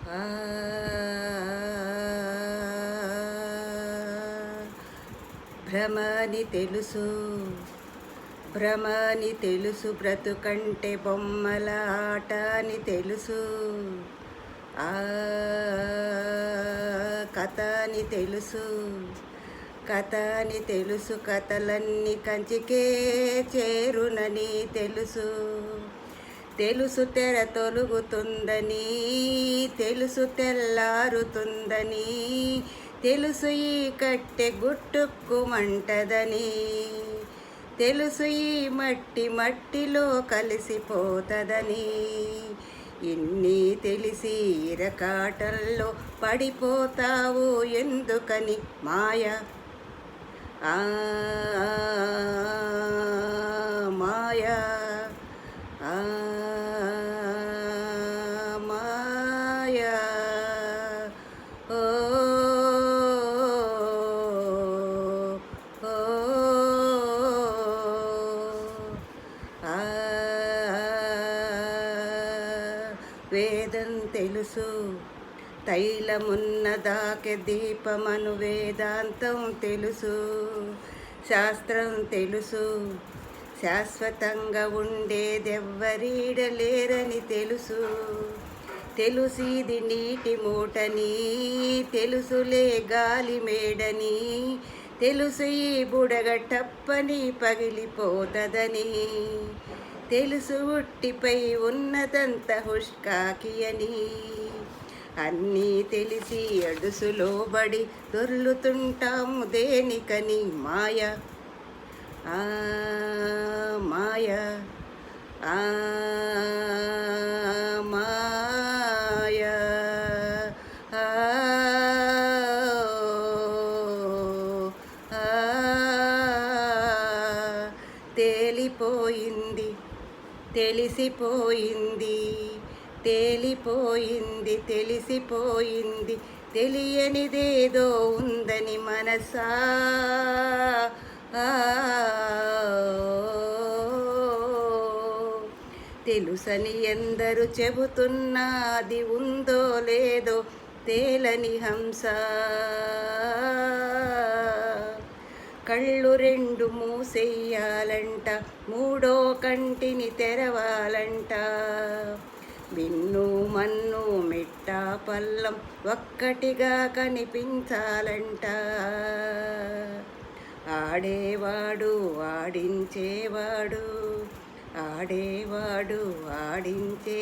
ఆ భ్రమని తెలుసు, భ్రమని తెలుసు, బ్రతుకంటే బొమ్మల ఆట అని తెలుసు. ఆ కథ అని తెలుసు, కథ అని తెలుసు, కథలన్నీ కంచికే చేరునని తెలుసు. తెలుసు తెర తొలుగుతుందని, తెలుసు తెల్లారుతుందని, తెలుసు ఈ కట్టె గుట్టుక్కుమంటదని, తెలుసు ఈ మట్టి మట్టిలో కలిసిపోతదని. ఇన్ని తెలిసి ఇరకాటల్లో పడిపోతావు ఎందుకని మాయ, ఆ మాయ, ఆ మాయ. ఓ ఓ ఆ వేదం తెలుసు, తైలమున్నదాకె దీపమను వేదాంతం తెలుసు. శాస్త్రం తెలుసు, శాశ్వతంగా ఉండేదెవ్వరీడలేరని తెలుసు. తెలుసిది నీటి మూటని, తెలుసులే గాలి మేడని, తెలుసు ఈ బుడగ టప్పని పగిలిపోతదని, తెలుసు ఉట్టిపై ఉన్నదంత హుష్కాకి అని. అన్నీ తెలిసి అడుసులోబడి దొర్లుతుంటాము దేనికని మాయ, ఆ మాయ, ఆ మాయ, ఆ తేలిపోయింది, తెలిసిపోయింది, తేలిపోయింది, తెలిసిపోయింది, తెలియనిదేదో ఉందని మనసా. తెలుసని ఎందరు చెబుతున్నా అది ఉందో లేదో తేలని హంస. కళ్ళు రెండు మూసెయ్యాలంట, మూడో కంటిని తెరవాలంట. విన్ను మన్ను మిట్టా పల్లం ఒక్కటిగా కనిపించాలంట. ఆడేవాడు ఆడించేవాడు, ఆడేవాడు ఆడించే